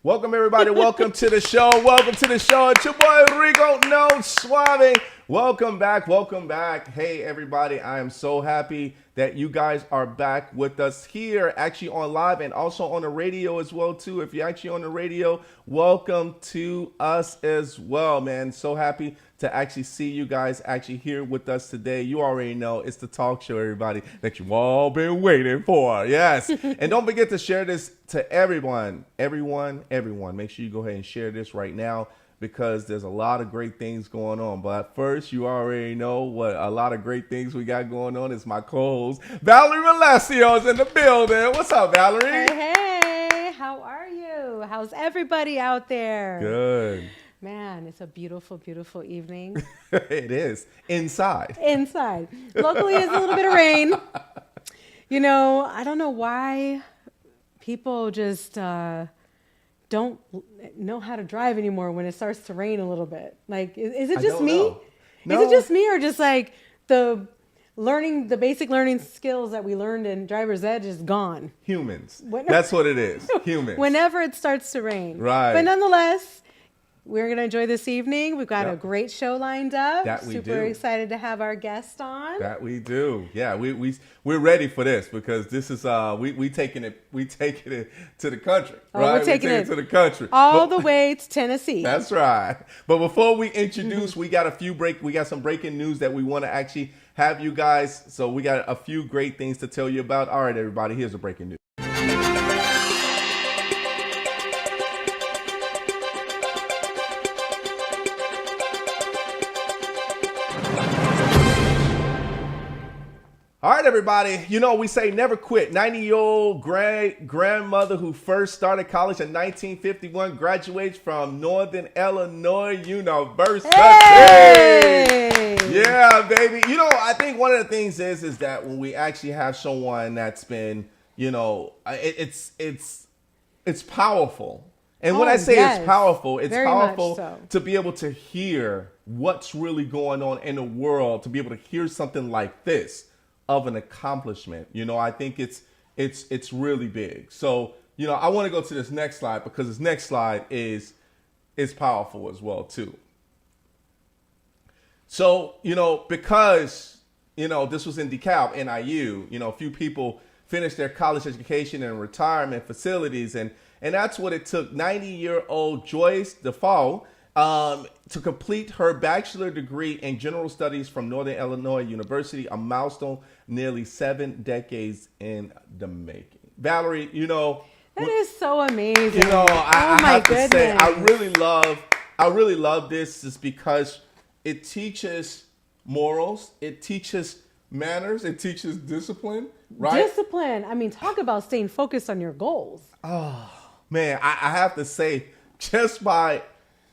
Welcome, everybody. Welcome to the show. Welcome to the show. It's your boy, Rico, no Suave. Welcome back. Welcome back. Hey, everybody. I am so happy that you guys are back with us here, actually on live and also on the radio as well, too. If you're actually on the radio, welcome to us as well, man. So happy to actually see you guys actually here with us today. You already know it's the talk show, everybody, that you've all been waiting for. Yes. And don't forget to share this to everyone. Everyone. Make sure you go ahead and share this right now, because there's a lot of great things going on. But first, you already know what a lot of great things we got going on. It's my co-host, Valerie Relacio's in the building. What's up, Valerie? Hey, how are you? How's everybody out there? Good. Man, it's a beautiful, beautiful evening. It is. Inside. Locally, it's a little bit of rain. You know, I don't know why people just don't know how to drive anymore when it starts to rain a little bit. Like, is it just me? No. Is it just me, or just like the basic learning skills that we learned in driver's ed is gone? Humans. That's what it is. Humans. Whenever it starts to rain. Right. But nonetheless, we're going to enjoy this evening. We've got a great show lined up. That we do. Super excited to have our guest on. That we do. Yeah, we're ready for this, because this is we taking it to the country. Oh, right? we're taking it to the country. all the way to Tennessee. That's right. But before we introduce, we got some breaking news that we want to actually have you guys. So we got a few great things to tell you about. All right, everybody, here's the breaking news. All right, everybody. You know, we say never quit. 90-year-old grandmother who first started college in 1951 graduates from Northern Illinois University. Hey! Yeah, baby. You know, I think one of the things is that when we actually have someone that's been, you know, it's powerful. And when I say yes. it's powerful So. to be able to hear what's really going on in the world, to be able to hear something like this of an accomplishment. You know, I think it's really big. So, you know, I want to go to this next slide, because this next slide is powerful as well too. So, you know, because, you know, this was in DeKalb, NIU, you know, a few people finished their college education in retirement facilities, and that's what it took 90-year-old Joyce Defoe to complete her bachelor degree in general studies from Northern Illinois University, a milestone nearly 7 decades in the making. Valerie, you know, That is so amazing. you know, I have goodness. to say, I really love this, is because it teaches morals, it teaches manners, it teaches discipline, right? Discipline. I mean, talk about staying focused on your goals. Oh, man, I have to say, just by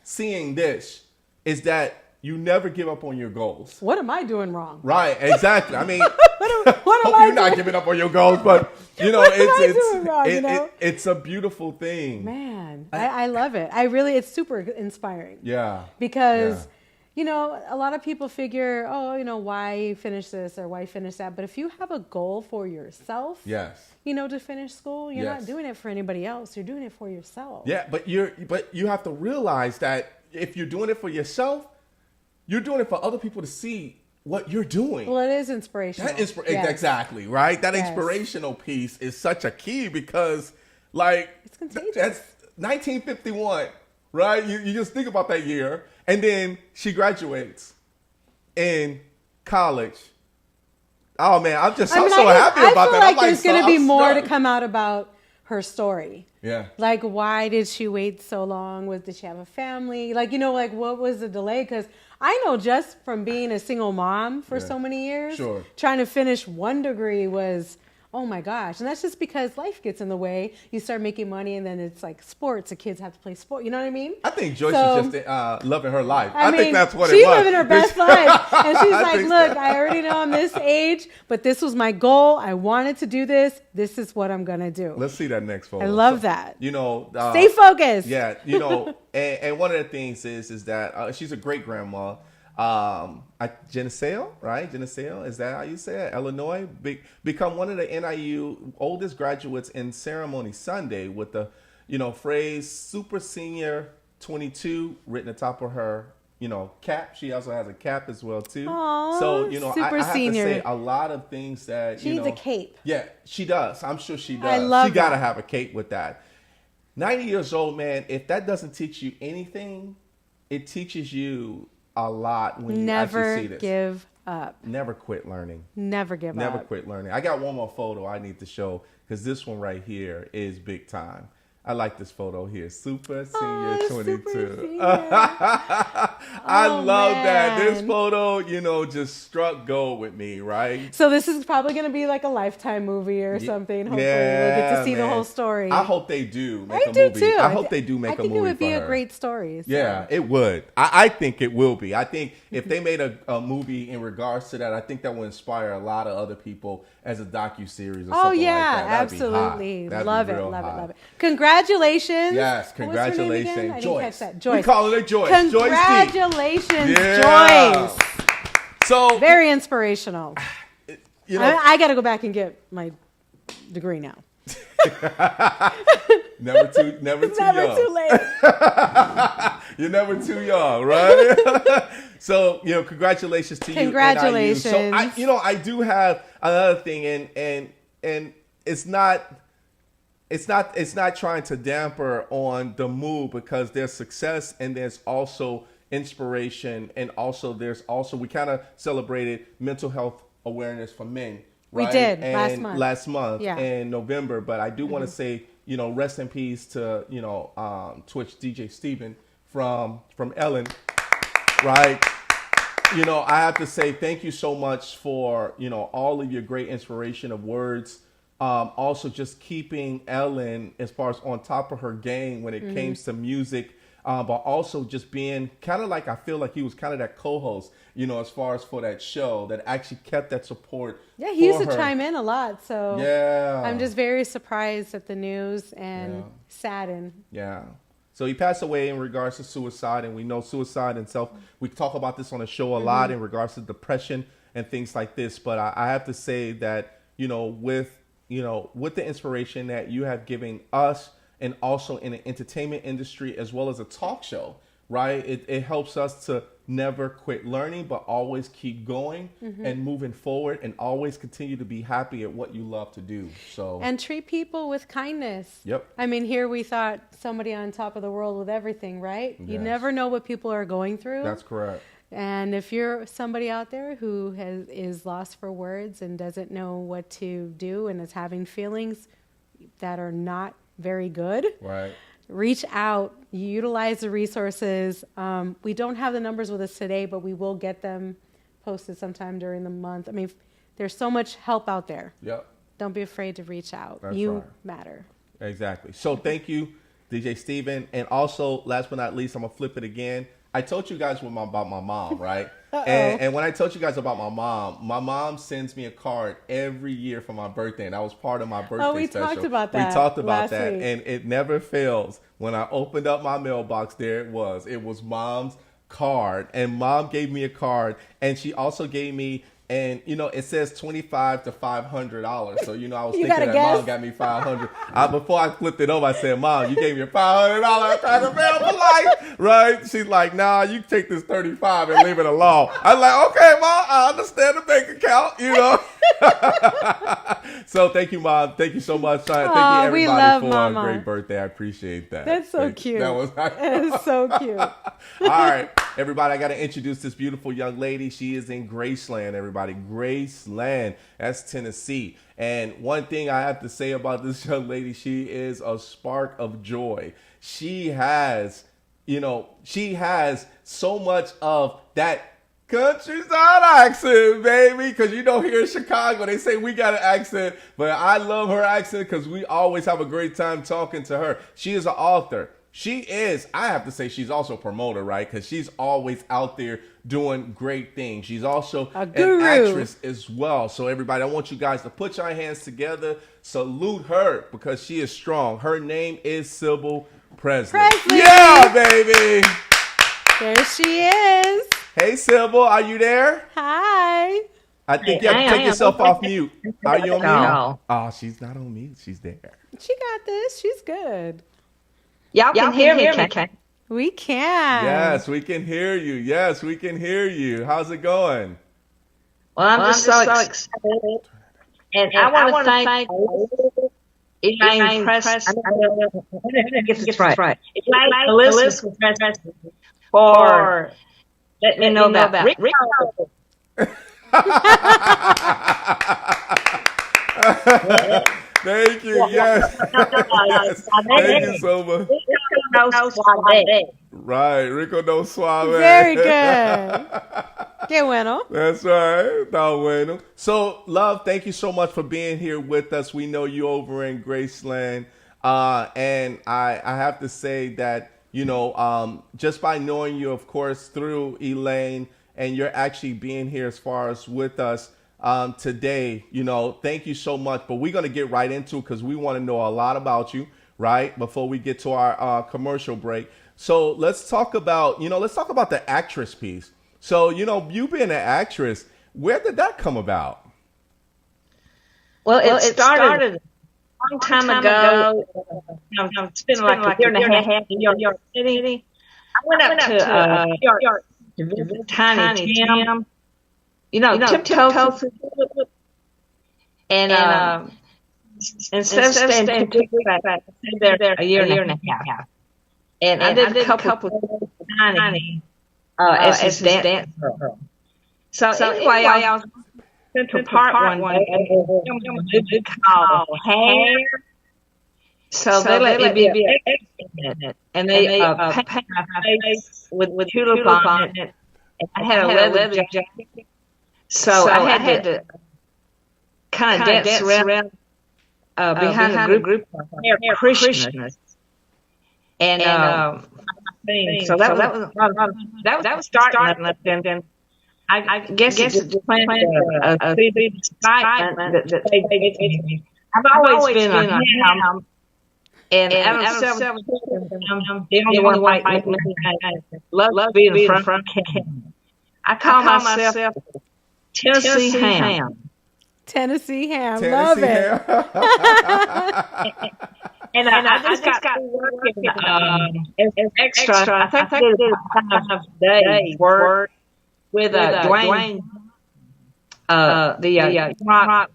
seeing this, is that you never give up on your goals. What am I doing wrong? Right, exactly. I mean, what am hope I you're not giving up on your goals, but you know, What am I doing wrong, you know? it's a beautiful thing. Man, I love it. It's super inspiring. Yeah. Because, you know, a lot of people figure, oh, you know, why finish this or why finish that? But if you have a goal for yourself, Yes. you know, to finish school, you're Yes. not doing it for anybody else. You're doing it for yourself. Yeah, but you have to realize that if you're doing it for yourself, you're doing it for other people to see what you're doing. Well, it is inspirational. Yes. Exactly, right? That inspirational piece is such a key, because, like, It's contagious. that's 1951, right? You just think about that year, and then she graduates in college. Oh man, I'm so happy about that. I feel like I'm there's going to be more to stunned. come out about her story. Yeah. Like, why did she wait so long? Did she have a family? Like, you know, like, what was the delay? Because I know just from being a single mom for so many years, trying to finish one degree was, oh my gosh. And that's just because life gets in the way. You start making money, and then it's like sports. The kids have to play sport. You know what I mean? I think Joyce is just loving her life. I mean, think that's what it was. She's living her best life. And she's like, think look, so. I already know I'm this age, but this was my goal. I wanted to do this. This is what I'm going to do. Let's see that next photo. I love that. You know, Stay focused. Yeah, you know, and one of the things is that she's a great grandma. Geneseo, right? Geneseo, is that how you say it? Illinois, become one of the NIU oldest graduates in ceremony Sunday with the phrase Super Senior 22 written atop of her, cap. She also has a cap as well too. Aww, so, Super I have Senior. to say a lot of things that, she needs a cape. Yeah, she does. I'm sure she does. I love she got to have a cape with that. 90 years old, man, if that doesn't teach you anything, it teaches you a lot when you actually see this. Never give up. Never quit learning. Never give up. Never quit learning. I got one more photo I need to show because this one right here is big time. I like this photo here. Super Senior 22. Super Senior. I love that. This photo, just struck gold with me, right? So this is probably going to be like a Lifetime movie or something. Hopefully we'll get to see the whole story. I hope they do make a do movie. too. I hope they do make a movie. I think it would be a great story. So. Yeah, it would. I think it will be. I think if they made a movie in regards to that, I think that would inspire a lot of other people as a docuseries or something like that. Absolutely. Love it. Hot. Congratulations. Yes, congratulations. Joyce. We call her Joyce. Congratulations, Joyce. So very inspirational. I got to go back and get my degree now. Never too young. Too late. You're never too young, right? So, congratulations to you. Congratulations. So I do have another thing, and it's not trying to damper on the mood because there's success and there's also inspiration, and also we kind of celebrated mental health awareness for men. Right? We did and last month yeah. in November, but I do want to say, rest in peace to Twitch DJ Steven from Ellen, right? I have to say thank you so much for all of your great inspiration of words. Also just keeping Ellen as far as on top of her game when it came to music, but also just being kind of like, I feel like he was kind of that co-host, as far as for that show that actually kept that support. Yeah, he used to chime in a lot. So yeah, I'm just very surprised at the news and saddened. Yeah. So he passed away in regards to suicide, and we know suicide and we talk about this on the show a lot in regards to depression and things like this. But I have to say that, with the inspiration that you have given us, and also in the entertainment industry, as well as a talk show, right? It helps us to never quit learning, but always keep going and moving forward, and always continue to be happy at what you love to do. So and treat people with kindness. Yep. I mean, here we thought somebody on top of the world with everything, right? Yes. You never know what people are going through. That's correct. And if you're somebody out there who is lost for words and doesn't know what to do and is having feelings that are not very good, right, reach out, utilize the resources. We don't have the numbers with us today, but we will get them posted sometime during the month. I mean, there's so much help out there. Yep. Don't be afraid to reach out. That's you right. matter. Exactly. So thank you, DJ Steven. And also, last but not least, I'm going to flip it again. I told you guys about my mom, right? And when I told you guys about my mom sends me a card every year for my birthday. And that was part of my birthday special. Talked about that. We talked about that. Week. And it never fails. When I opened up my mailbox, there it was. It was Mom's card. And Mom gave me a card. And she also gave me, and it says $25 to $500. So I was thinking that Mom got me $500. Before I flipped it over, I said, "Mom, you gave me a $500 I tried to mail for life, right?" She's like, "Nah, you take this $35 and leave it alone." I was like, "Okay, Mom, I understand the bank account, So thank you, Mom. Thank you so much. Thank you everybody for a great birthday. I appreciate that. That's so cute. That is so cute. All right, everybody, I got to introduce this beautiful young lady. She is in Graceland, everybody. Graceland, that's Tennessee. And one thing I have to say about this young lady, she is a spark of joy. She has so much of that countryside accent, baby. Because here in Chicago, they say we got an accent, but I love her accent because we always have a great time talking to her. She is an author. I have to say, she's also a promoter, right? Because she's always out there doing great things. She's also an actress as well. So everybody, I want you guys to put your hands together, salute her, because she is strong. Her name is Sybil Presley. Yeah, baby. There she is. Hey, Sybil, are you there? Hi. I think you have to take yourself off mute. Are you on mute? Oh, she's not on mute. She's there. She got this. She's good. Y'all can hear me, okay? We can. Yes, we can hear you. Yes, we can hear you. How's it going? Well, I'm just so excited. And I want to thank Elaine Presley. I get this right. Elaine Elizabeth Presley for letting me know about Rico. Thank you. Yes. Yes. Thank you so much. Rico knows Suave. Right. Rico knows Suave. Very good. Qué bueno. That's right. Está bueno. So, Love, thank you so much for being here with us. We know you over in Graceland. And I have to say that, you know, just by knowing you, of course, through Elaine, and you're actually being here as far as with us today, you know, thank you so much. But we're going to get right into it because we want to know a lot about you, right, before we get to our commercial break. So let's talk about, the actress piece. So, you know, you being an actress, where did that come about? Well, it started a long time ago. It's been like a year and a half in New York City. I went up to New York to visit Tiny Tim. You know, Tim Tofu. And instead of staying there a year and a half. And I did a couple of Tiny as his dance girl. So anyway, I was in Central Park one day and a movie called Hair. So they let me be an extra, and they painted my face with tulip on it. And I had a leather jacket. So I had to kind of dance around behind a group of Christians. And so that was starting. And then I guess it's planned a big excitement that they gave me. I've always been a ham. And out of several I'm the only one like me. I love being in front of camera. I call myself Tennessee Ham. Tennessee Ham. Love it. And I just got working as extra. I think I did a day's work with Dwayne, the rock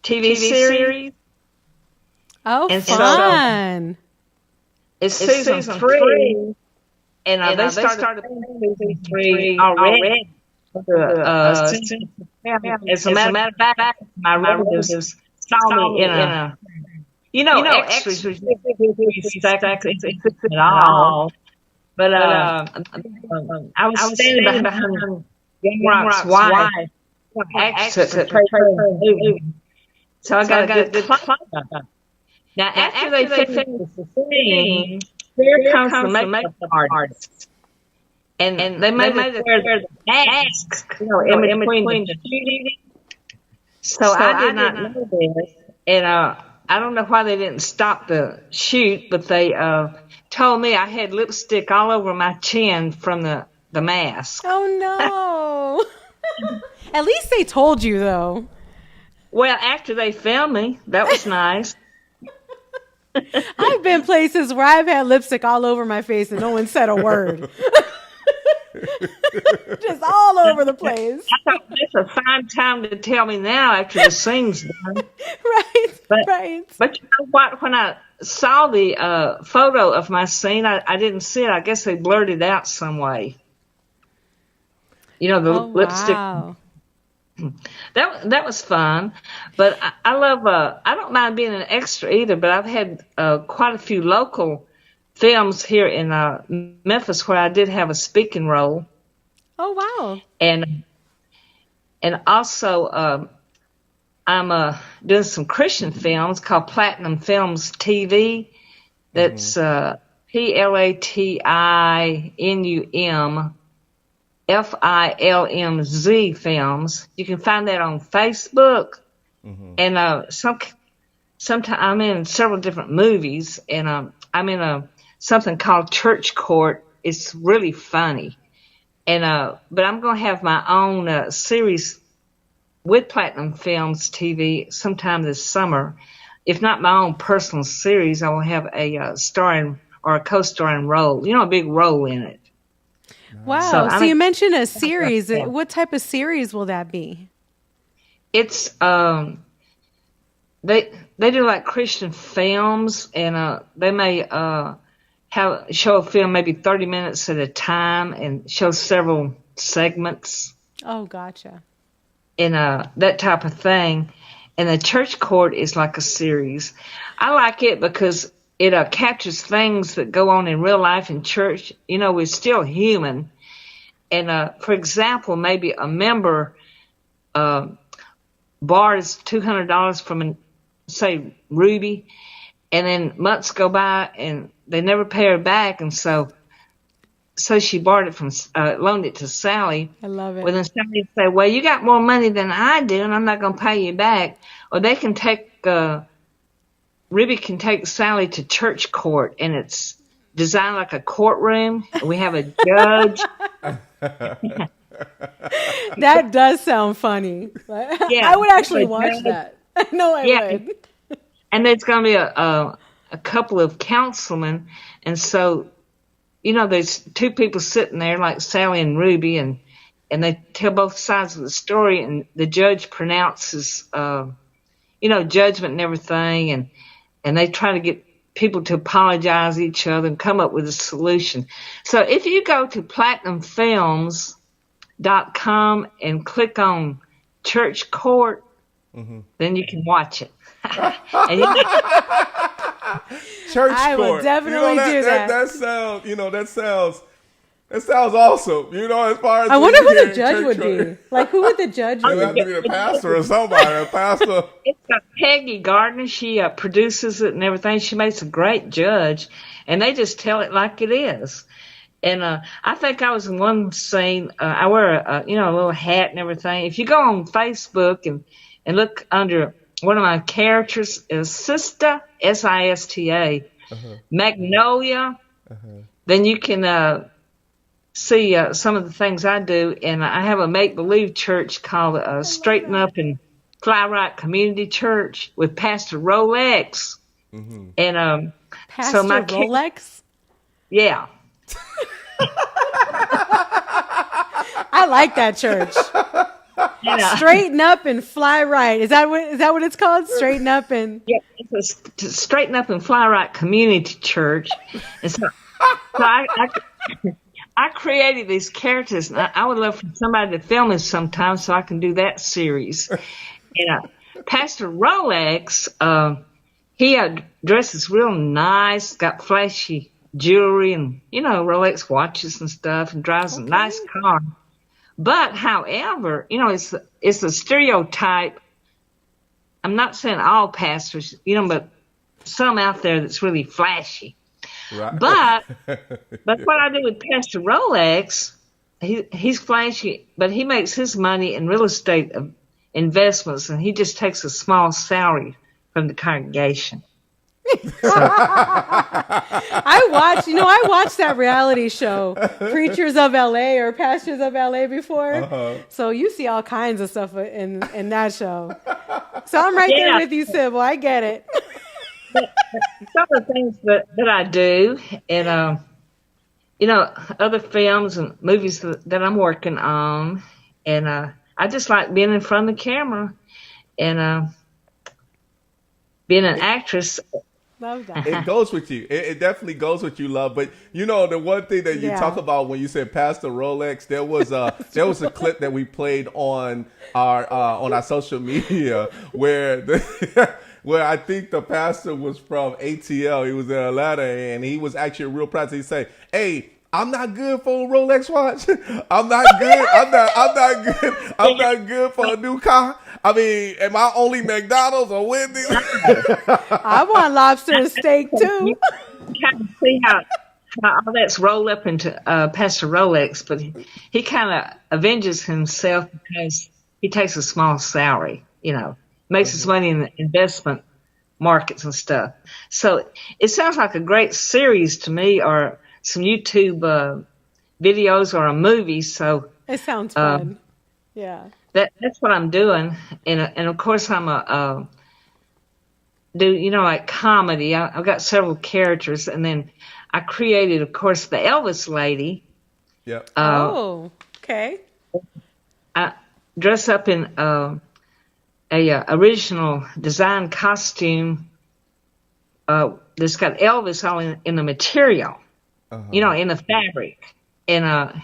TV series. Oh, and fun. So, it's season 3, and they started season 3 already. As a matter of fact, my relatives saw me in a, extras, which at all. But I was standing behind Young Rock's wife, to play her movie. So I got a good close. Now, after they finish the scene, here comes the makeup artist. And they made us wear the mask, in between the shooting. So I did not know this. And I don't know why they didn't stop the shoot, but they told me I had lipstick all over my chin from the mask. Oh, no. At least they told you, though. Well, after they filmed me, that was nice. I've been places where I've had lipstick all over my face and no one said a word. Just all over the place. I thought this was a fine time to tell me now after the scene's done. Right. But you know what? When I saw the photo of my scene, I didn't see it. I guess they blurred it out some way. You know, the lipstick. Wow. That was fun, but I love. I don't mind being an extra either. But I've had quite a few local films here in Memphis where I did have a speaking role. Oh wow! And also I'm doing some Christian films called Platinum Films TV. That's PLATINUM. FILMZ Films. You can find that on Facebook. And sometimes I'm in several different movies, and I'm in something called Church Court. It's really funny. And but I'm going to have my own series with Platinum Films TV sometime this summer. If not my own personal series, I will have a starring or a co-starring role, a big role in it. Wow. So you mentioned a series. What type of series will that be? It's they do like Christian films, and they may show a film maybe 30 minutes at a time and show several segments. Oh, gotcha. And that type of thing. And the church court is like a series. I like it because it captures things that go on in real life in church. We're still human. And for example, maybe a member borrows $200 from, say, Ruby, and then months go by and they never pay her back, and so she borrowed it from, loaned it to Sally. I love it. Well, then Sally would say, well, you got more money than I do, and I'm not going to pay you back. Or they can take, Ruby can take Sally to church court, and it's designed like a courtroom. We have a judge. That does sound funny. Yeah, I would actually watch that. No, I would. And there's going to be a couple of councilmen, and so, there's two people sitting there like Sally and Ruby, and they tell both sides of the story, and the judge pronounces, judgment and everything, and they try to get people to apologize each other and come up with a solution. So if you go to platinumfilms.com and click on Church Court, then you can watch it. And Church I court. would definitely do that. That sounds awesome. As far as I wonder who the judge would be. Like, who would the judge be? It would have to be the pastor or somebody. A pastor. It's got Peggy Gardner. She produces it and everything. She makes a great judge, and they just tell it like it is. And I think I was in one scene. I wear a little hat and everything. If you go on Facebook and look under one of my characters is Sista, Sista, Magnolia, then you can see some of the things I do. And I have a make-believe church called Straighten Up and Fly Right Community Church with Pastor Rolex. And Pastor so my Rolex? Yeah. I like that church. Straighten Up and Fly Right. Is that what it's called? Straighten Up and it's a Straighten Up and Fly Right Community Church. And so I created these characters, and I would love for somebody to film this sometime so I can do that series. And Pastor Rolex, he dresses real nice, got flashy jewelry and Rolex watches and stuff, and drives a nice car. But, however, it's a stereotype. I'm not saying all pastors, but some out there that's really flashy. Right. But what I do with Pastor Rolex, he's flashy, but he makes his money in real estate investments, and he just takes a small salary from the congregation. I watched that reality show, Preachers of LA or Pastors of LA before. So you see all kinds of stuff in that show. So I'm right there with you, Sybil. I get it. Some of the things that I do, and other films and movies that I'm working on, and I just like being in front of the camera and being an actress. Love that. It goes with you. It definitely goes with you, love. But the one thing that you talk about when you said Pastor Rolex, there was a clip that we played on our social media where where I think the pastor was from ATL. He was in Atlanta, and he was actually a real pastor. He said, "Hey, I'm not good for a Rolex watch. I'm not good. I'm not good. I'm not good for a new car. I mean, am I only McDonald's or Wendy's?" I want lobster and steak too. You kind of see how all that's rolled up into Pastor Rolex, but he kind of avenges himself because he takes a small salary, makes his money in the investment markets and stuff. So it sounds like a great series to me, or some YouTube videos, or a movie. So it sounds fun. Yeah. That's what I'm doing, and of course I'm do like comedy. I've got several characters, and then I created, of course, the Elvis lady. Yep. Okay. I dress up in a original design costume that's got Elvis all in the material, in the fabric. And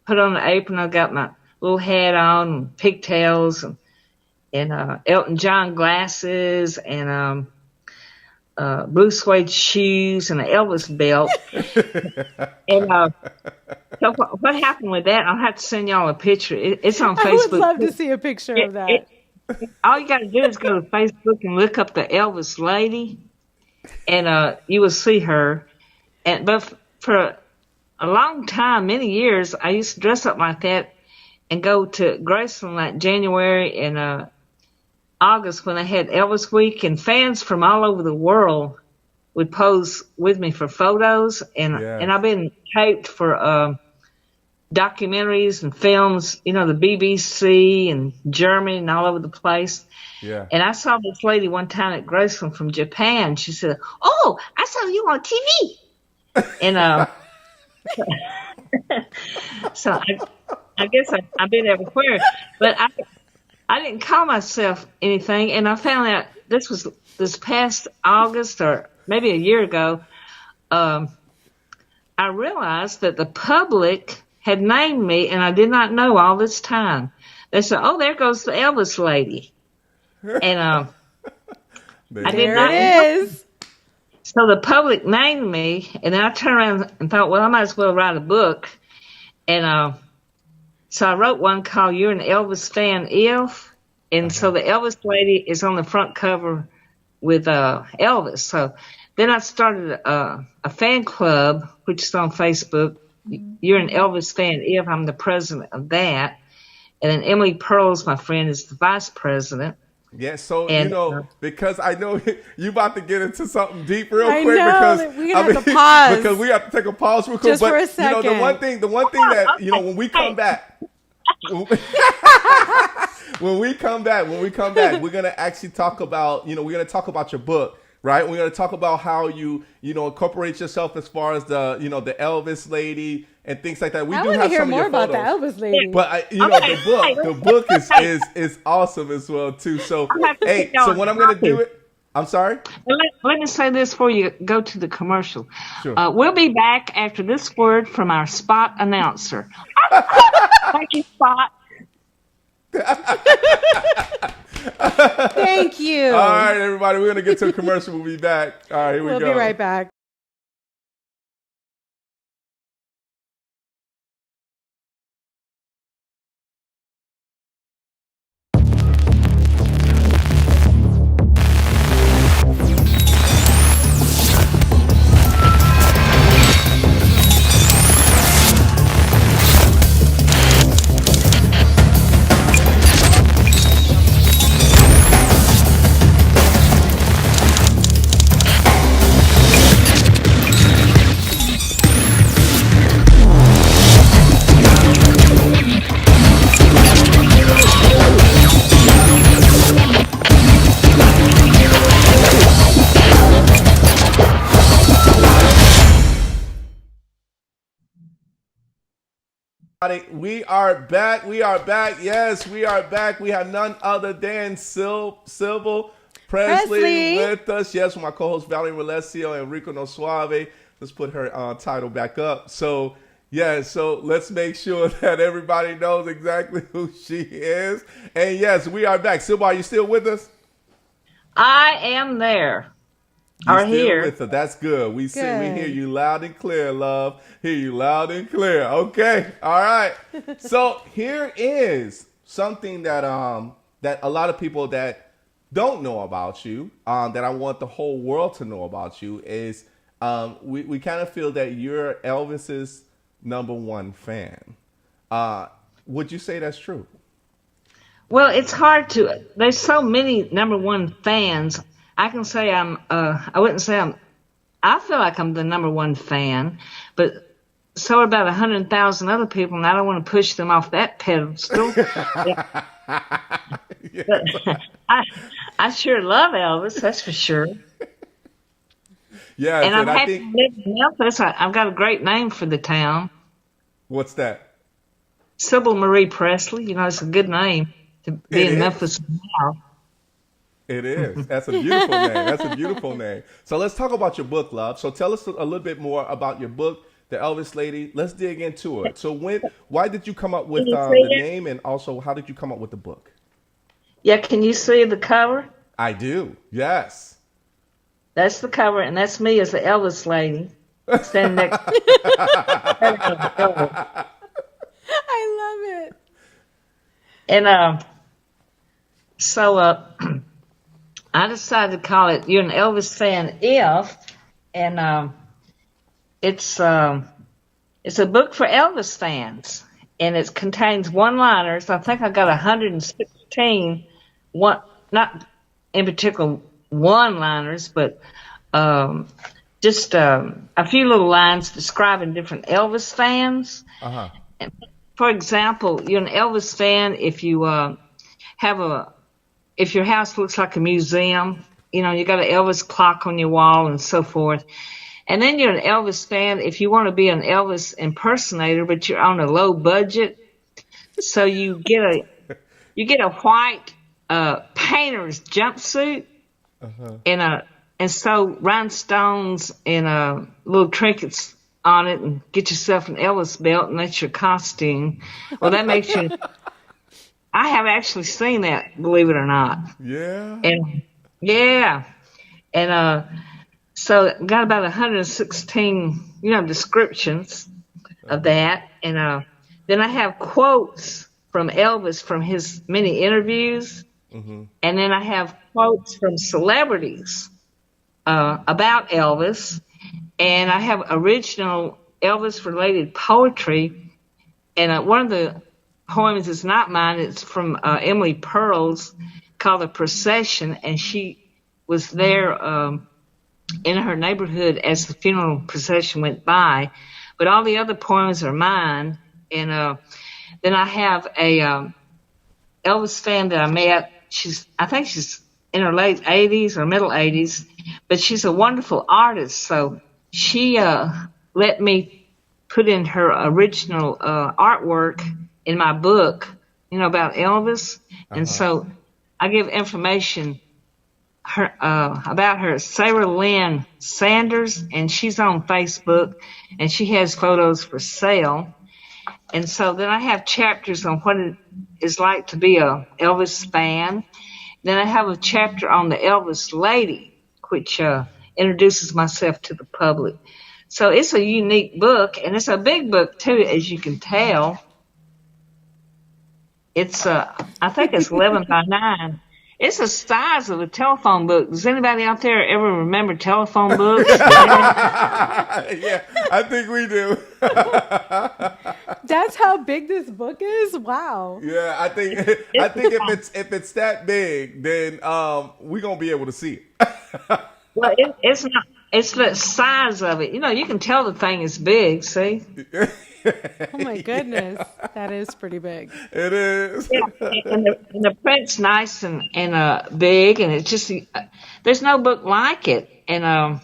put on the apron. I got my little hat on, and pigtails, and Elton John glasses, and blue suede shoes, and an Elvis belt. And so what happened with that? I'll have to send y'all a picture. It's on Facebook. I would love to see a picture of that. All you got to do is go to Facebook and look up the Elvis lady, and you will see her. But for a long time, many years, I used to dress up like that and go to Graceland like January and August when they had Elvis Week, and fans from all over the world would pose with me for photos. And I've been taped for documentaries and films, the BBC and Germany and all over the place. Yeah. And I saw this lady one time at Graceland from Japan. She said, "Oh, I saw you on TV." And so I guess I've been everywhere, but I didn't call myself anything. And I found out this past August or maybe a year ago, I realized that the public had named me, and I did not know all this time. They said, "Oh, there goes the Elvis lady," and I did not know. So the public named me, and then I turned around and thought, well, I might as well write a book. And so I wrote one called "You're an Elvis Fan If," and so the Elvis lady is on the front cover with Elvis. So then I started a fan club, which is on Facebook. You're an Elvis Fan If. I'm the president of that. And then Emily Pearls, my friend, is the vice president. Yeah, so, because I know you about to get into something deep real quick. Because we have to pause. Because we have to take a pause real quick. Just for a second. The one thing that, when we come back, when we come back, we're going to actually talk about, we're going to talk about your book. Right, we're going to talk about how you incorporate yourself as far as the the Elvis lady and things like that. I want to hear more about the Elvis lady. But the book is awesome as well too. So so what I'm going to do I'm sorry. Let me say this before you go to the commercial. Sure. We'll be back after this word from our spot announcer. Thank you, Spot. Thank you. All right, everybody, we're going to get to a commercial. We'll be back. All right, here we go. We'll be right back. We are back. Yes, we are back. We have none other than Sybil Presley with us. Yes, my co-host Valerie Relesio and Rico Suave. Let's put her title back up. So, so let's make sure that everybody knows exactly who she is. And yes, we are back. Sybil, are you still with us? I am there. You're still here with us. That's good. We hear you loud and clear, love. Hear you loud and clear. Okay. All right. So here is something that that a lot of people that don't know about you, that I want the whole world to know about you is we kind of feel that you're Elvis's #1 fan. Would you say that's true? Well, it's hard to. There's so many #1 fans. I can say I wouldn't say I feel like I'm the #1 fan, but so are about 100,000 other people, and I don't want to push them off that pedestal. But I sure love Elvis, that's for sure. Yes, and I'm I happy to live in Memphis. I've got a great name for the town. What's that? Sybil Marie Presley. It's a good name to be in Memphis now. It is. That's a beautiful name. That's a beautiful name. So let's talk about your book, love. So tell us a little bit more about your book, The Elvis Lady. Let's dig into it. So why did you come up with the name, and also how did you come up with the book? Yeah, can you see the cover? I do. Yes. That's the cover, and that's me as the Elvis lady standing next. I love it. And so I decided to call it "You're an Elvis Fan If," and it's a book for Elvis fans, and it contains one-liners. I think I got 116 not in particular one-liners, but just a few little lines describing different Elvis fans. Uh-huh. For example, you're an Elvis fan if you if your house looks like a museum, you got an Elvis clock on your wall and so forth. And then you're an Elvis fan if you want to be an Elvis impersonator, but you're on a low budget. So you get a white painter's jumpsuit, and sew rhinestones and little trinkets on it, and get yourself an Elvis belt, and that's your costume. Well, that makes you. I have actually seen that, believe it or not. Yeah. And yeah, and so got about 116, descriptions of that, and then I have quotes from Elvis from his many interviews, and then I have quotes from celebrities about Elvis, and I have original Elvis-related poetry, and one of the poems is not mine. It's from Emily Pearl's, called "The Procession," and she was there in her neighborhood as the funeral procession went by. But all the other poems are mine, and then I have a Elvis fan that I met. I think she's in her late 80s or middle 80s, but she's a wonderful artist. So she let me put in her original artwork in my book, about Elvis. And so I give information about her, Sarah Lynn Sanders, and she's on Facebook, and she has photos for sale. And so then I have chapters on what it is like to be a Elvis fan. Then I have a chapter on the Elvis Lady, which introduces myself to the public. So it's a unique book, and it's a big book too, as you can tell. It's I think it's 11 by 9. It's the size of a telephone book. Does anybody out there ever remember telephone books? Yeah, I think we do. That's how big this book is? Wow. Yeah, I think if it's that big, then we're gonna be able to see it. Well, it's not. It's the size of it. You can tell the thing is big. See. Oh my goodness, that is pretty big. It is. Yeah, and the print's nice and big, and it's just there's no book like it, and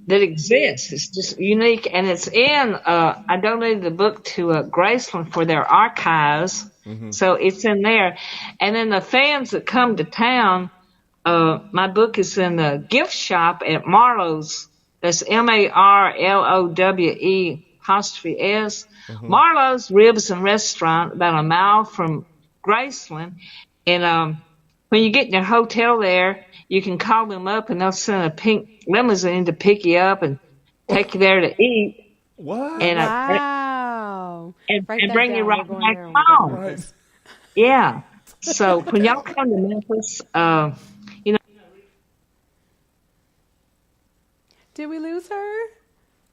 that exists. It's just unique, and it's in. I donated the book to Graceland for their archives, so it's in there. And then the fans that come to town, my book is in the gift shop at Marlowe's. That's MARLOWE. _S. Marlowe's Ribs and Restaurant, about a mile from Graceland. And when you get in your hotel there, you can call them up, and they'll send a pink limousine to pick you up and take you there to eat. What? And, wow. And bring you right back home. Right. Yeah. So when y'all come to Memphis, Did we lose her?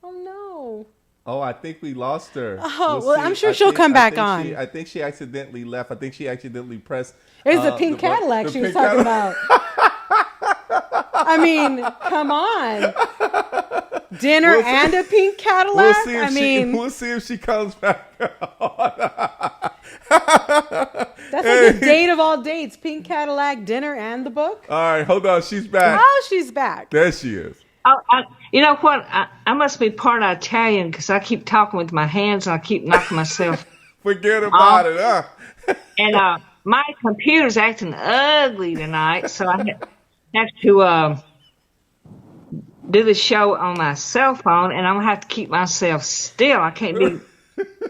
Oh, no. Oh, I think we lost her. Oh, well, I'm sure she'll come back on. I think she accidentally left. I think she accidentally pressed. It's the pink Cadillac she was talking about. I mean, come on. Dinner and a pink Cadillac? We'll see if she comes back on. That's like the date of all dates. Pink Cadillac, dinner, and the book. All right, hold on. She's back. Oh, she's back. There she is. You know what? I must be part Italian because I keep talking with my hands and I keep knocking myself Forget off. about it, huh? And my computer's acting ugly tonight, so I have to do the show on my cell phone, and I'm gonna have to keep myself still. I can't be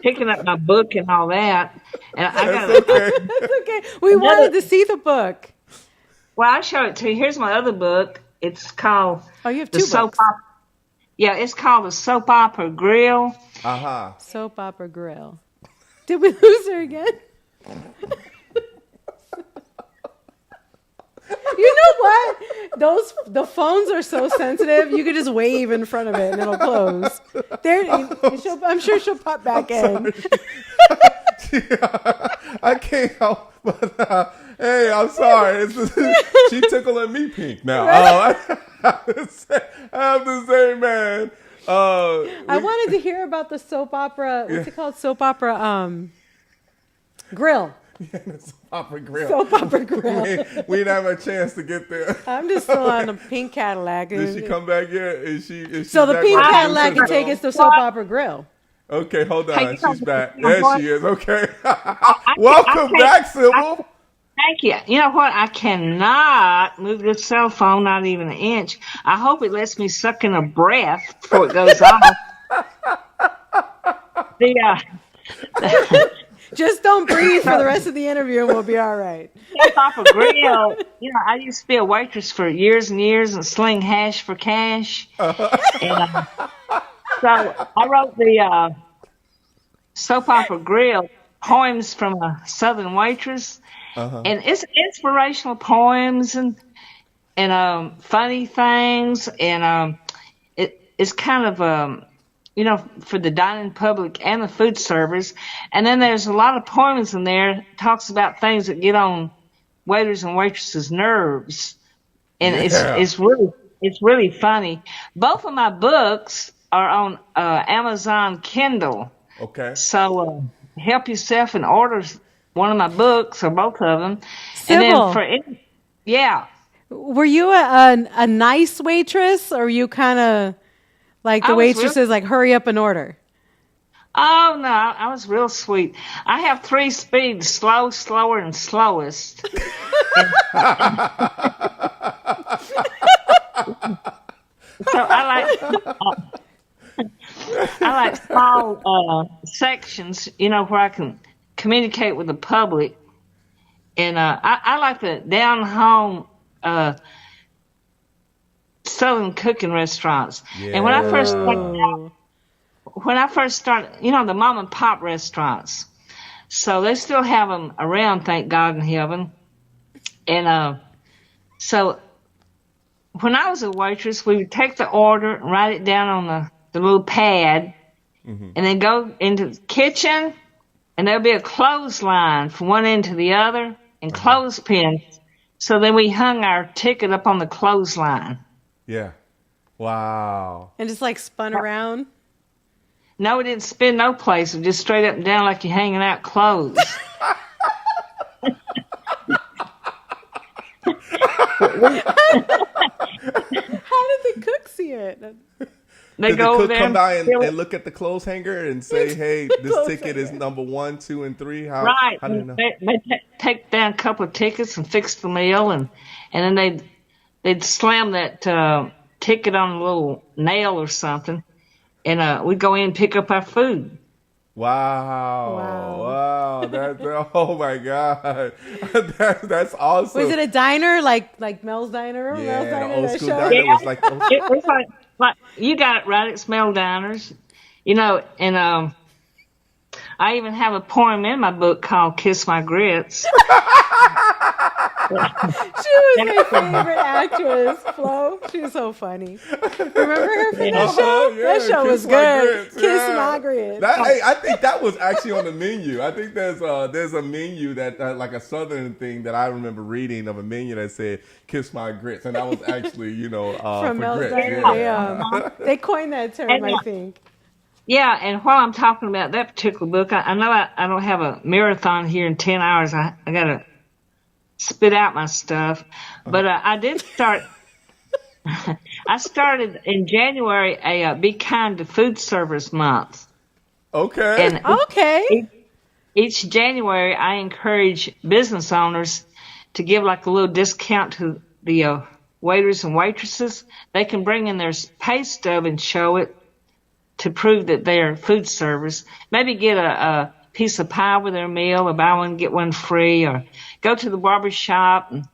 picking up my book and all that. And I got okay. That's okay. We wanted to see the book. Well, I'll show it to you. Here's my other book. It's called you have the two Soap books. Opera. Yeah, it's called the Soap Opera Grill. Soap Opera Grill. Did we lose her again? You know what? The phones are so sensitive. You could just wave in front of it and it'll close. I'm sure she'll pop back in. I can't help but hey, I'm sorry. She tickling me pink now. I have to say, man. I wanted to hear about the soap opera. What's it called? Soap opera grill. Yeah, the soap opera grill. Soap opera grill. We didn't have a chance to get there. I'm just still on the pink Cadillac. Did she come back yet? Is she so the back pink on Cadillac can take us to soap opera grill. Okay, hold on. She's back. There she is. Okay. Welcome back, Sybil. Thank you. You know what? I cannot move the cell phone, not even an inch. I hope it lets me suck in a breath before it goes off. Just don't breathe for the rest of the interview and we'll be all right. Soap Opera Grill. You know, I used to be a waitress for years and years and sling hash for cash. And, so I wrote the Soap Opera Grill, poems from a Southern waitress. And it's inspirational poems and funny things. And it's kind of for the dining public and the food servers. And then there's a lot of poems in there talks about things that get on waiters and waitresses' nerves. And it's really funny. Both of my books are on Amazon Kindle. Okay. So help yourself and order one of my books or both of them. Sybil, and then yeah. Were you a nice waitress, or were you kind of like the waitresses, like hurry up and order? Oh no, I was real sweet. I have 3 speeds: slow, slower, and slowest. So I like small sections, where I can communicate with the public. And I like the down-home Southern cooking restaurants. Yeah. And when I first started, the mom and pop restaurants. So they still have them around, thank God in heaven. And so when I was a waitress, we would take the order and write it down on the little pad, and then go into the kitchen, and there'll be a clothesline from one end to the other, and clothespins. So then we hung our ticket up on the clothesline. Yeah. Wow. And just like spun around? No, we didn't spin no place. It just straight up and down like you're hanging out clothes. How did the cook see it? Did the cook come by and look at the clothes hanger and say, "Hey, this ticket is number 1, 2, and 3"? How do you know? They take down a couple of tickets and fix the meal, and then they'd slam that ticket on a little nail or something, and we'd go in and pick up our food. Wow. Oh my God. That's awesome. Was it a diner like Mel's Diner? Yeah, Mel's Diner, the old school diner was like. It was like you got it right. It's Mel Diners, and I even have a poem in my book called "Kiss My Grits." She was my favorite actress, Flo. She was so funny. Remember her from that show? Yeah, that show was good. Grits, Kiss My Grits. I think that was actually on the menu. I think there's a menu that like a Southern thing that I remember reading of a menu that said "Kiss My Grits," and that was actually from Mel's grits. Diner. Yeah. They coined that term, I think. Yeah, and while I'm talking about that particular book, I know I don't have a marathon here in 10 hours. I got to spit out my stuff. But I did start I started in January a Be Kind to Food Service Month. Okay. And each January, I encourage business owners to give like a little discount to the waiters and waitresses. They can bring in their pay stub and show it to prove that they're food service. Maybe get a piece of pie with their meal, or buy one, get one free, or go to the barber shop and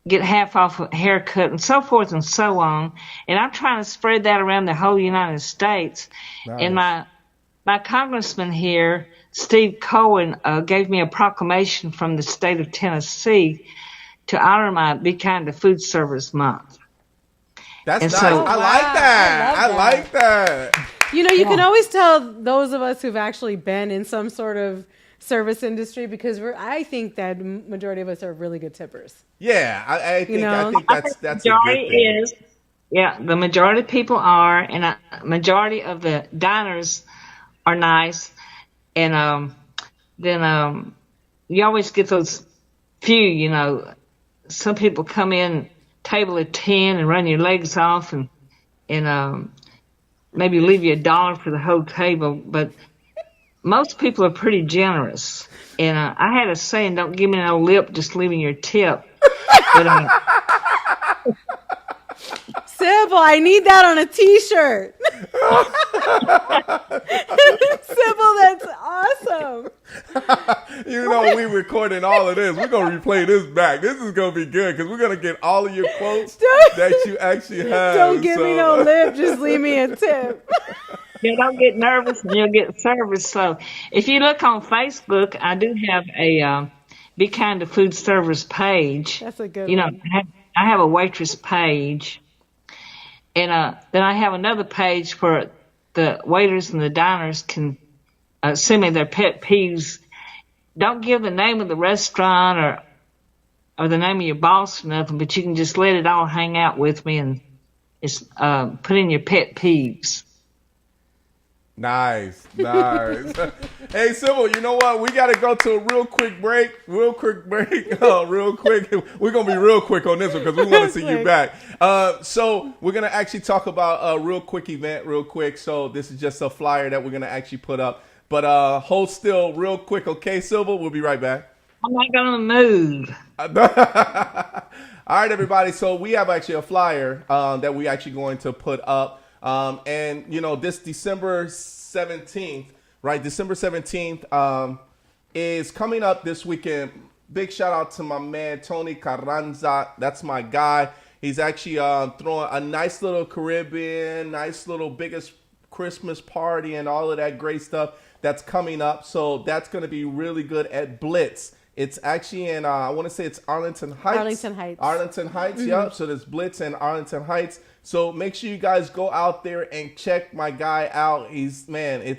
get half off a haircut, and so forth and so on. And I'm trying to spread that around the whole United States. Nice. And my congressman here, Steve Cohen, gave me a proclamation from the state of Tennessee to honor my Be Kind to Food Service Month. That's nice. I like that. I like that. You can always tell those of us who've actually been in some sort of service industry, because I think that majority of us are really good tippers. Yeah, I think that's majority a good thing. Is. Yeah, the majority of people are, and a majority of the diners are nice. And then you always get those few, some people come in table of 10 and run your legs off and maybe leave you $1 for the whole table. But most people are pretty generous. And I had a saying, don't give me no lip, just leave me your tip. But, Sybil, I need that on a t-shirt. Sybil, that's awesome. We recording all of this. We're going to replay this back. This is going to be good because we're going to get all of your quotes that you actually have. Don't give me no lip, just leave me a tip. You don't get nervous and you'll get service. So if you look on Facebook, I do have a Be Kind to Food Service page. That's a good one. I have a waitress page. And then I have another page where the waiters and the diners can send me their pet peeves. Don't give the name of the restaurant or the name of your boss or nothing, but you can just let it all hang out with me and put in your pet peeves. Nice. Hey, Sybil, you know what? We got to go to a real quick break. Real quick. We're going to be real quick on this one because we want to see you back. So we're going to actually talk about a real quick event real quick. So this is just a flyer that we're going to actually put up. But hold still real quick, okay, Sybil? We'll be right back. I'm not going to move. All right, everybody. So we have actually a flyer that we actually going to put up. And this December 17th, right? December 17th is coming up this weekend. Big shout out to my man, Tony Carranza. That's my guy. He's actually throwing a nice little Caribbean, nice little biggest Christmas party and all of that great stuff that's coming up. So that's going to be really good at Blitz. It's actually in, I want to say it's Arlington Heights. Mm-hmm. Yep. So there's Blitz in Arlington Heights. So make sure you guys go out there and check my guy out. It's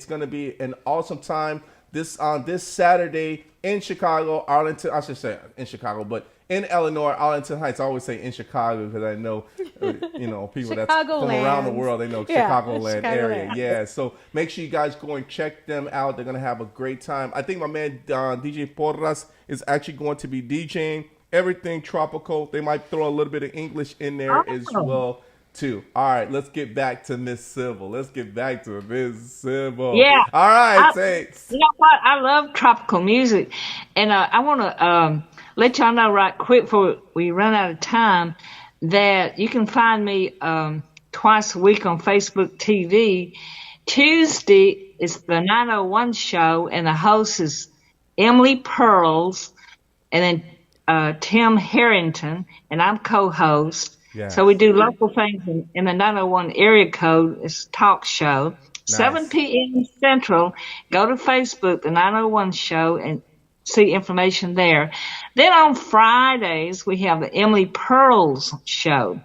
going to be an awesome time this Saturday in Chicago, Arlington. I should say in Chicago, but in Illinois, Arlington Heights. I always say in Chicago because I know, people that's from around the world, they know Chicagoland area. Yeah. So make sure you guys go and check them out. They're going to have a great time. I think my man, DJ Porras, is actually going to be DJing. Everything tropical. They might throw a little bit of English in there as well. Too. All right, let's get back to Miss Sybil. Yeah. All right, thanks. You know what? I love tropical music. And I want to let y'all know right quick before we run out of time that you can find me twice a week on Facebook TV. Tuesday is the 901 show, and the host is Emily Pearls, and then Tim Harrington, and I'm co-host. Yes. So we do local things in the 901 area code. It's a talk show. Nice. 7 p.m. Central. Go to Facebook, the 901 show, and see information there. Then on Fridays, we have the Emily Pearls show.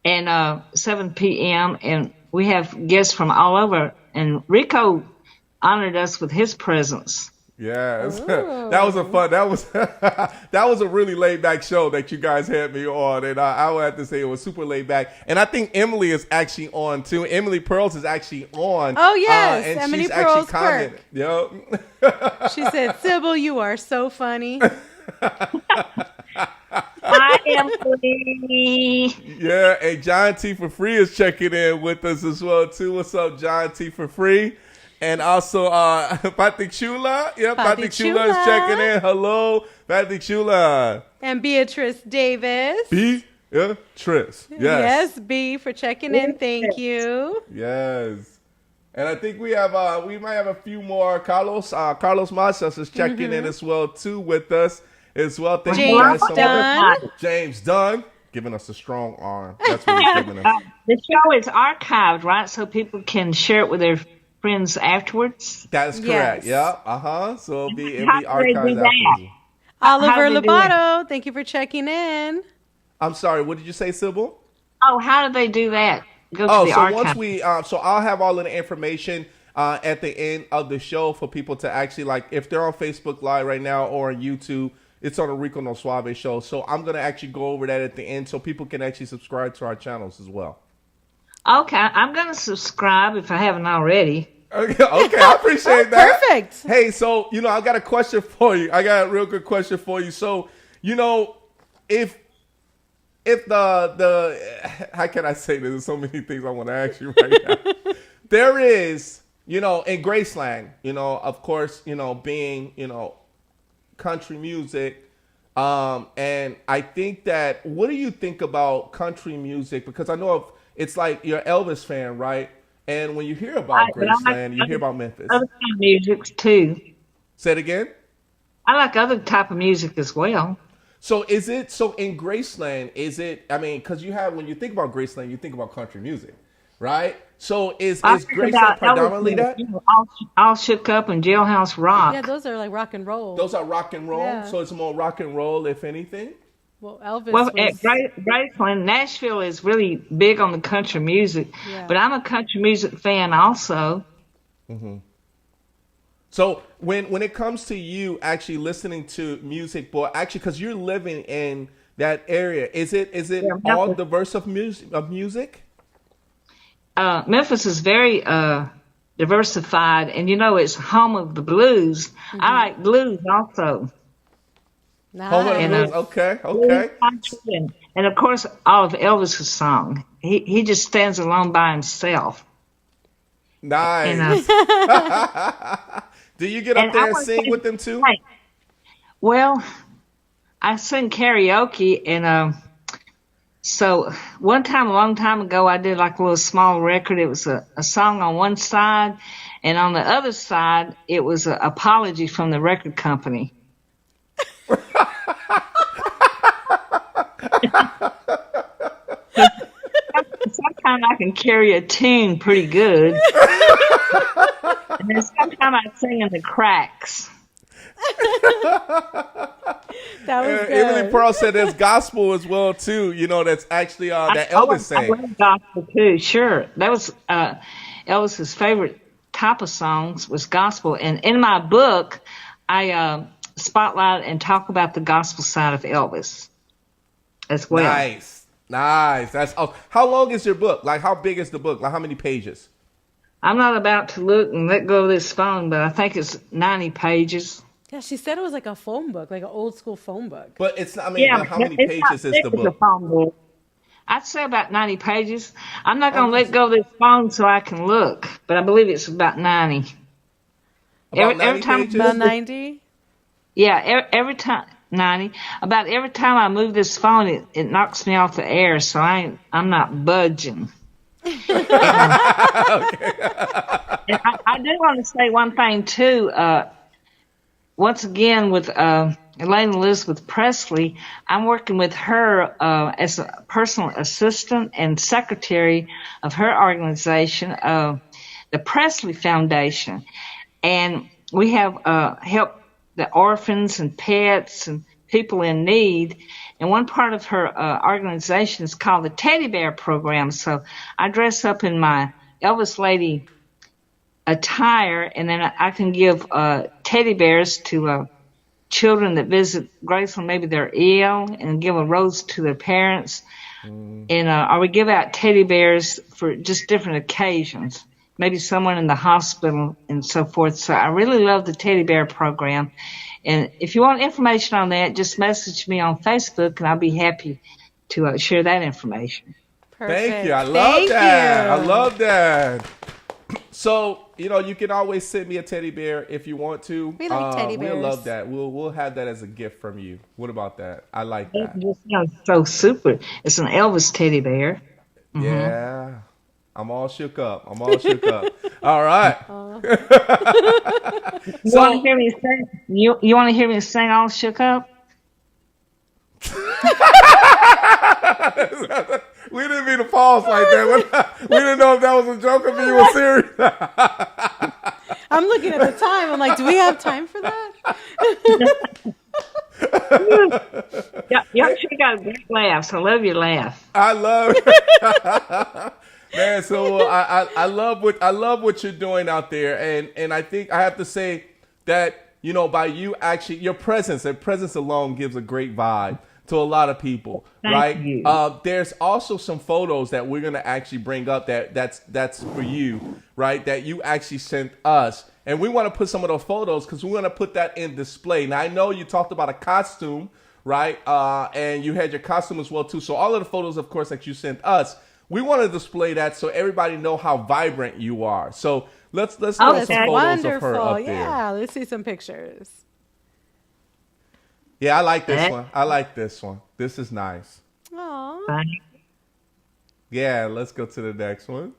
And 7 p.m. And we have guests from all over. And Rico honored us with his presence. Yes, that was a really laid back show that you guys had me on, and I would have to say it was super laid back. And I think Emily is actually on too. Emily Pearls is actually on. Oh yes, and Emily she's Pearls actually commented. Yep. She said, "Sybil, you are so funny." Hi, Emily. Yeah, Hey, John T for Free is checking in with us as well too. What's up, John T for Free? And also Patrick Chula. Yeah, Patrick Chula is checking in. Hello, Patrick Chula. And Beatrice Davis. Beatrice. Yes. Yes, B for checking in. Thank you. Yes. And I think we might have a few more. Carlos Machas is checking in as well too with us as well. Thank you guys so much. James Dunn giving us a strong arm. That's what he's giving us. The show is archived, right? So people can share it with their friends afterwards. That is correct. Yes. Yeah. So it'll be archived afterwards. Oliver Lobato, thank you for checking in. I'm sorry. What did you say, Sybil? Oh, how do they do that? Go to the archive. Once we, so I'll have all of the information at the end of the show for people to actually, like, if they're on Facebook Live right now or on YouTube, it's on the Rico No Suave show. So I'm going to actually go over that at the end so people can actually subscribe to our channels as well. Okay, I'm going to subscribe if I haven't already. Okay, I appreciate that. Perfect. Hey, so, I got a question for you. I got a real good question for you. So, if the how can I say this? There's so many things I want to ask you right now. There is, in Graceland, of course, being, country music. And I think that, what do you think about country music? Because I know it's like you're an Elvis fan, right? And when you hear about Graceland, you hear about Memphis. Other kind of music too. Say it again? I like other type of music as well. So in Graceland, because when you think about Graceland, you think about country music, right? So is Graceland predominantly that? All Shook Up and Jailhouse Rock. Yeah, those are like rock and roll. Those are rock and roll? Yeah. So it's more rock and roll, if anything? Well, Elvis at Graceland, Nashville is really big on the country music, but I'm a country music fan also. Mm-hmm. So when it comes to you actually listening to music, because you're living in that area, is it all diverse of music? Memphis is very diversified, and it's home of the blues. Mm-hmm. I like blues also. Nice. Home of the blues. Okay. And of course, all of Elvis's songs. He just stands alone by himself. Nice. Do you get up there and sing with them too? Well, I sing karaoke, and so one time, a long time ago, I did like a little small record. It was a song on one side, and on the other side, it was an apology from the record company. Sometimes I can carry a tune pretty good. And then sometimes I sing in the cracks. That was good. Emily Pearl said there's gospel as well too. That's actually that Elvis sang. I love gospel too. Sure, that was Elvis's favorite type of songs was gospel. And in my book, I spotlight and talk about the gospel side of Elvis as well. Nice. That's how long is your book? Like, how big is the book? Like, how many pages? I'm not about to look and let go of this phone, but I think it's 90 pages. Yeah, she said it was like a phone book, like an old school phone book. But it's not, how many pages is the book? Phone book? I'd say about 90 pages. I'm not going to let go of this phone so I can look, but I believe it's about 90. Every time pages? About 90? Yeah, every time. 90. About every time I move this phone, it knocks me off the air, so I'm not budging. And I do want to say one thing too. Once again, with Elaine Elizabeth Presley, I'm working with her as a personal assistant and secretary of her organization, the Presley Foundation, and we have helped the orphans and pets and people in need. And one part of her organization is called the Teddy Bear Program. So I dress up in my Elvis Lady attire, and then I can give teddy bears to children that visit Graceland. Maybe they're ill, and give a rose to their parents. And or we give out teddy bears for just different occasions. Maybe someone in the hospital and so forth. So I really love the Teddy Bear Program. And if you want information on that, just message me on Facebook, and I'll be happy to share that information. Thank you. I love that. I love that. So, you can always send me a teddy bear if you want to. We like teddy bears. We'll love that. We'll have that as a gift from you. What about that? I like that. It just sounds so super. It's an Elvis teddy bear. Mm-hmm. Yeah. I'm all shook up. All right. You want to hear me sing? You want to hear me sing all shook up? We didn't mean to pause like that. We didn't know if that was a joke or if you were serious. I'm looking at the time. I'm like, do we have time for that? Y'all sure got a great laugh. I love your laugh. I love it. Man, so I love what you're doing out there, and I think I have to say that by you actually your presence alone gives a great vibe to a lot of people, right? You. There's also some photos that we're gonna actually bring up that's for you, right? That you actually sent us, and we want to put some of those photos because we want to put that in display. Now I know you talked about a costume, right? And you had your costume as well too. So all of the photos, of course, that you sent us, we want to display that so everybody know how vibrant you are. So let's throw some photos of her up there. Yeah, let's see some pictures. Yeah, I like this one. This is nice. Aww. Yeah, let's go to the next one.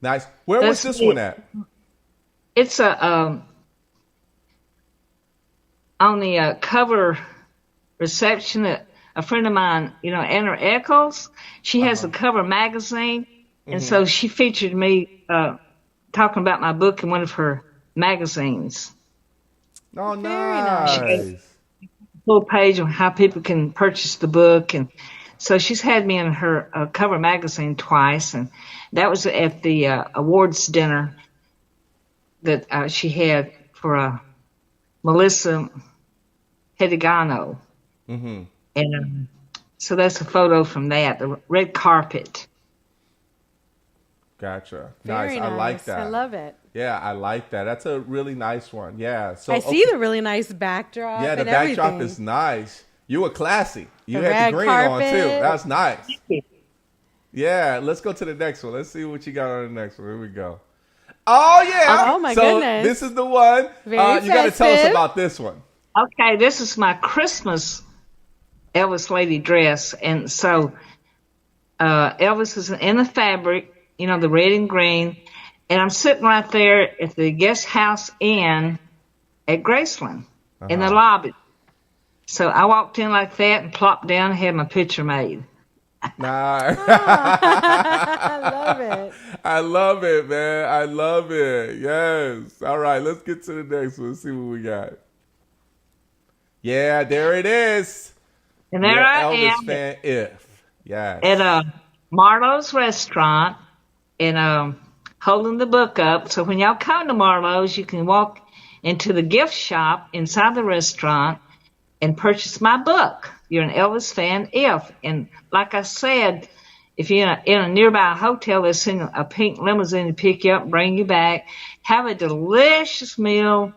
Nice. Where was this one at? It's on the cover reception that a friend of mine, Anna Eccles, she has a cover magazine, and so she featured me talking about my book in one of her magazines. Oh, nice. She has a full page on how people can purchase the book, and so she's had me in her cover magazine twice, and that was at the awards dinner that she had for Melissa Hedigano. Mm-hmm. And so that's a photo from that, the red carpet. Gotcha. Very nice. I like that. I love it. Yeah, I like that. That's a really nice one. Yeah. So I see the really nice backdrop. Yeah, the and backdrop everything. is nice. You were classy. You The had the red green on carpet. too. That's nice. Yeah, let's go to the next one. Let's see what you got on the next one. Here we go. Oh yeah. Oh my so goodness. This is the one. Very you got to tell us festive. about this one. Okay, this is my Christmas Elvis lady dress, and so Elvis is in the fabric, the red and green, and I'm sitting right there at the guest house inn at Graceland in the lobby. So I walked in like that and plopped down and had my picture made. Nah. I love it. I love it, man. I love it. Yes. All right, let's get to the next one. Let's see what we got. Yeah, there it is. And there I Elvis am fan if. Yes. at Marlowe's restaurant and holding the book up. So when y'all come to Marlowe's, you can walk into the gift shop inside the restaurant and purchase my book. You're an Elvis fan if. And like I said, if you're in a nearby hotel, they'll send a pink limousine to pick you up, bring you back. Have a delicious meal,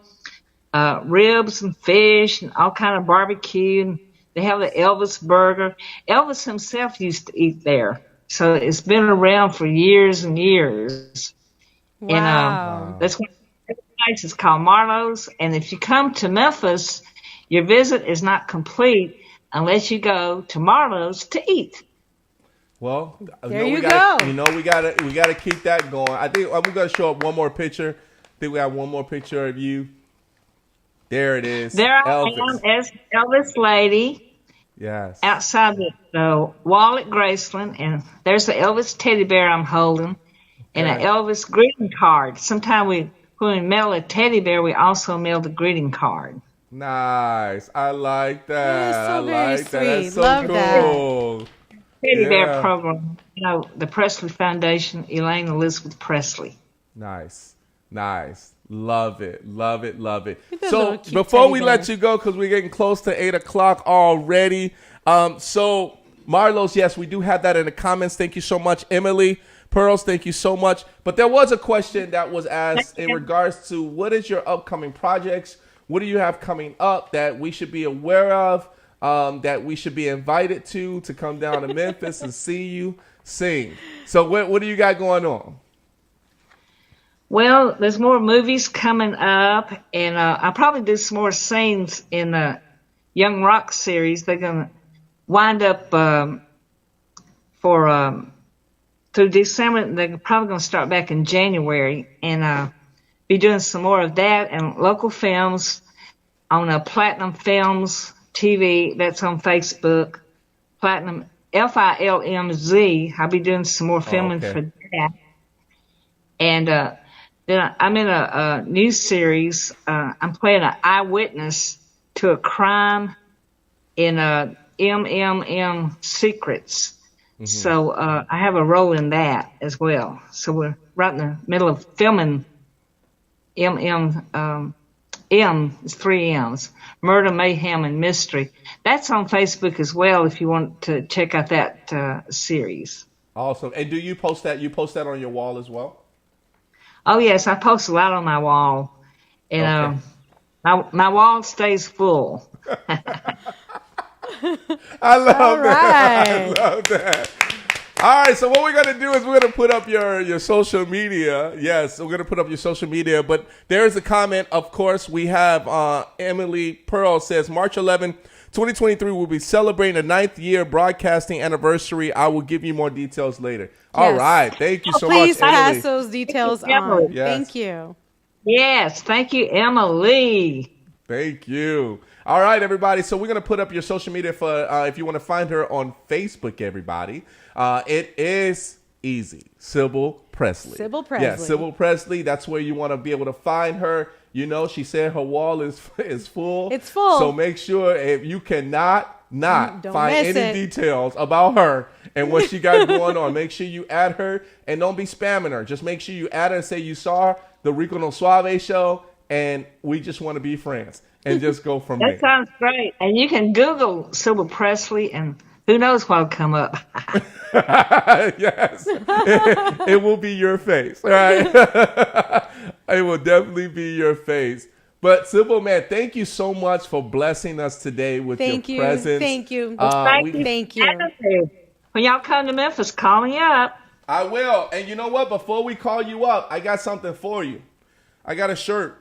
ribs and fish and all kind of barbecue. And they have the Elvis burger. Elvis himself used to eat there. So it's been around for years and years. Wow. And that's what the place is called, Marlowe's. And if you come to Memphis, your visit is not complete unless you go to Marlowe's to eat. Well, There you we gotta keep that going. I think I'm gonna show up one more picture. I think we have one more picture of you. There it is. There Elvis. I am as Elvis lady. Yes. Outside the wall at Graceland, and there's the Elvis teddy bear I'm holding, and an Elvis greeting card. Sometimes when we mail a teddy bear, we also mail the greeting card. Nice. I like that. That is so I very like that. That's sweet. so Love that. cool. Teddy Yeah. bear program, the Presley Foundation, Elaine Elizabeth Presley. Nice. Love it. at that So little cute before teddy we bear. let you go, because we're getting close to 8 o'clock already. So Marlowe's, yes, we do have that in the comments. Thank you so much, Emily. Pearls, thank you so much. But there was a question that was asked in regards to what is your upcoming projects? What do you have coming up that we should be aware of? that we should be invited to come down to Memphis and see you sing. So what do you got going on? Well, there's more movies coming up, and I'll probably do some more scenes in the Young Rock series. They're going to wind up through December. They're probably going to start back in January, and be doing some more of that and local films on Platinum Films TV. That's on Facebook. Platinum, FILMZ. I'll be doing some more filming for that. And then I'm in a new series. I'm playing an eyewitness to a crime in MMM Secrets. Mm-hmm. So I have a role in that as well. So we're right in the middle of filming M is 3 M's. Murder, Mayhem, and Mystery. That's on Facebook as well if you want to check out that series. Awesome. And do you post that? You post that on your wall as well? Oh, yes. I post a lot on my wall. And my wall stays full. I love that. I love that. All right, so what we're going to do is we're going to put up your social media. Yes, we're going to put up your social media. But there's a comment, of course. We have Emily Pearl says, March 11, 2023, we'll be celebrating the 9th year broadcasting anniversary. I will give you more details later. Yes. All right. Thank you so much, Emily. Please pass those details on. Yes. Thank you. Yes. Thank you, Emily. Thank you. All right, everybody. So we're going to put up your social media for if you want to find her on Facebook, everybody. It is easy. Sybil Presley. Sybil Presley. Yeah, Sybil Presley. That's where you want to be able to find her. You know, she said her wall is full. It's full. So make sure if you cannot find any details about her and what she got going on, make sure you add her and don't be spamming her. Just make sure you add her and say you saw the Rico no Suave show and we just want to be friends and just go from there. That sounds great. And you can Google Sybil Presley and who knows what'll come up. Yes. It will be your face. Right? It will definitely be your face. But Sybil, man, thank you so much for blessing us today with your presence. Thank you. Thank you. When y'all come to Memphis, call me up. I will. And you know what? Before we call you up, I got something for you. I got a shirt.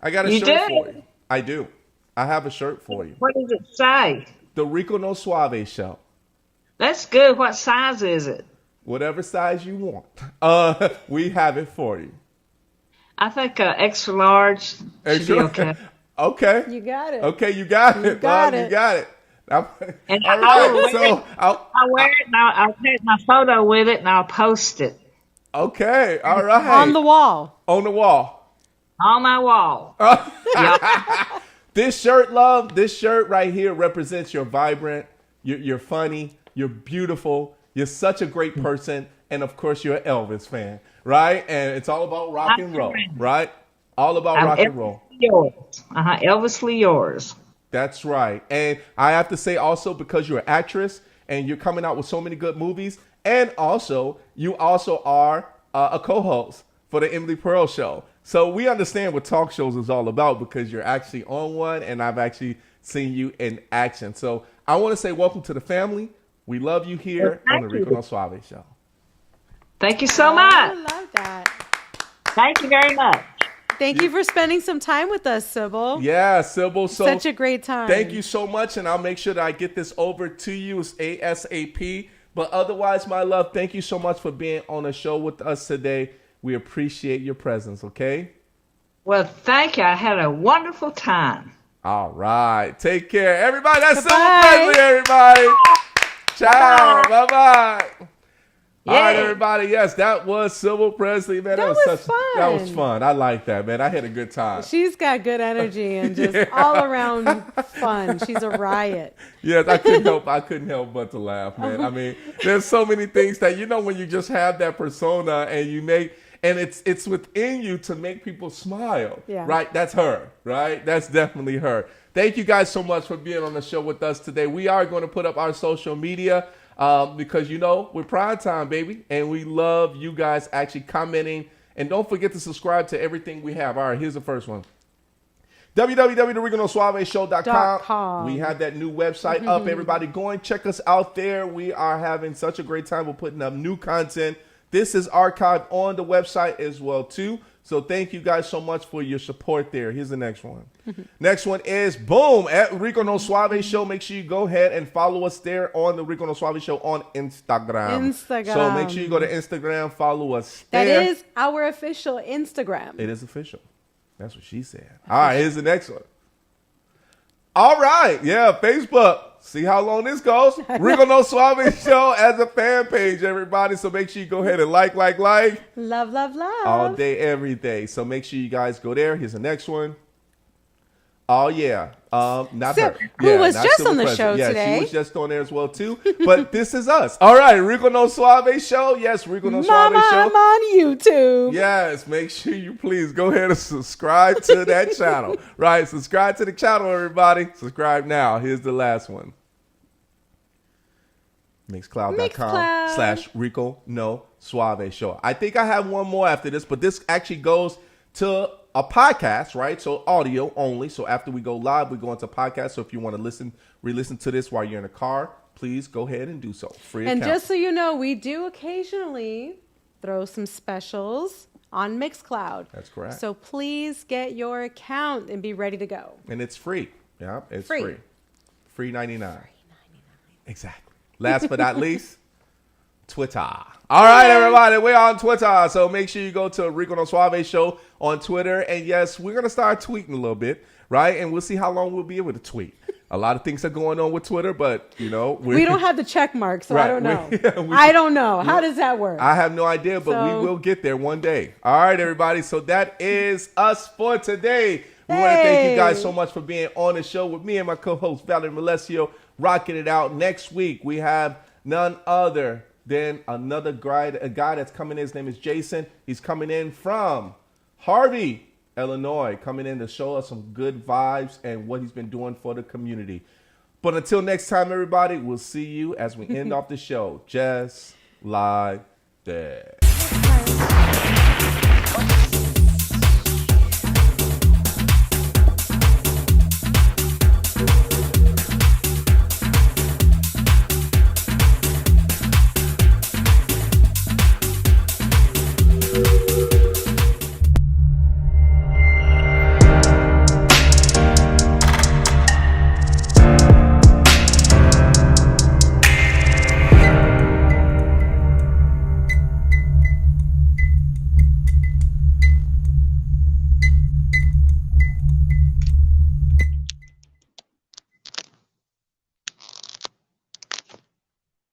I got a shirt for you. I do. I have a shirt for you. What does it say? The Rico no Suave show. That's good. What size is it? Whatever size you want. We have it for you. I think extra large should be okay. Okay. You got it. Okay, you got it. You got it. You got it. And I'll wear it and I'll take my photo with it and I'll post it. Okay. All right. On the wall. On the wall. On my wall. This shirt, love, this shirt right here represents you're vibrant, you're funny, you're beautiful, you're such a great person, and of course you're an Elvis fan, right? And it's all about rock and roll, right? All about rock and roll. Yours. Elvisly yours. That's right. And I have to say also because you're an actress and you're coming out with so many good movies, and also you also are a co-host for the Emily Pearl Show. So we understand what talk shows is all about because you're actually on one and I've actually seen you in action. So I want to say welcome to the family. We love you here on the Rico no Suave Show. Thank you so much. I love that. Thank you very much. Thank you for spending some time with us, Sybil. Yeah, Sybil. So such a great time. Thank you so much. And I'll make sure that I get this over to you as ASAP. But otherwise, my love, thank you so much for being on the show with us today. We appreciate your presence, okay? Well, thank you. I had a wonderful time. All right. Take care. Everybody, that's Sybil Presley, everybody. Ciao. Bye-bye. All right, everybody. Yes, that was Sybil Presley, man. That was fun. That was fun. I like that, man. I had a good time. She's got good energy and just all around fun. She's a riot. Yes, I couldn't help but to laugh, man. I mean, there's so many things that, you know, when you just have that persona and you make, and it's within you to make people smile, right? That's her, right? That's definitely her. Thank you guys so much for being on the show with us today. We are going to put up our social media because, you know, we're prime time, baby, and we love you guys actually commenting. And don't forget to subscribe to everything we have. All right, here's the first one. www.thericonosuaveshow.com. We have that new website up. Everybody go and check us out there. We are having such a great time. We're putting up new content. This is archived on the website as well, too. So thank you guys so much for your support there. Here's the next one. Next one is, boom, at Rico No Suave Show. Make sure you go ahead and follow us there on the Rico No Suave Show on Instagram. So make sure you go to Instagram, follow us there. That is our official Instagram. It is official. That's what she said. All right, here's the next one. All right, yeah, Facebook. See how long this goes. Rico No Suave Show as a fan page, everybody. So make sure you go ahead and like. Love. All day, every day. So make sure you guys go there. Here's the next one. Oh, yeah. Not her. Who was just Sybil on the Presley. show today. Yeah, she was just on there as well, too. But this is us. All right, Rico No Suave Show. Yes, Rico No Suave Show. I'm on YouTube. Yes, make sure you please go ahead and subscribe to that channel. Right, subscribe to the channel, everybody. Subscribe now. Here's the last one. Mixcloud.com/Rico No Suave Show. I think I have one more after this, but this actually goes to a podcast, right? So audio only. So after we go live, we go into podcast. So if you want to re-listen to this while you're in a car, please go ahead and do so. Free account. And just so you know, we do occasionally throw some specials on Mixcloud. That's correct. So please get your account and be ready to go. And it's free. Yeah, it's free. Free 99. Exactly. Last but not least, Twitter. All right, everybody, we're on Twitter. So make sure you go to Rico No Suave Show on Twitter. And yes, we're going to start tweeting a little bit, right? And we'll see how long we'll be able to tweet. A lot of things are going on with Twitter, but, you know. We don't have the check mark, so right. I don't know. I don't know. How does that work? I have no idea, but we will get there one day. All right, everybody. So that is us for today. We want to thank you guys so much for being on the show with me and my co-host, Valerie Malesio, rocking it out. Next week, we have none other than another guy that's coming in. His name is Jason. He's coming in from Harvey, Illinois, coming in to show us some good vibes and what he's been doing for the community. But until next time, everybody, we'll see you as we end off the show just like that.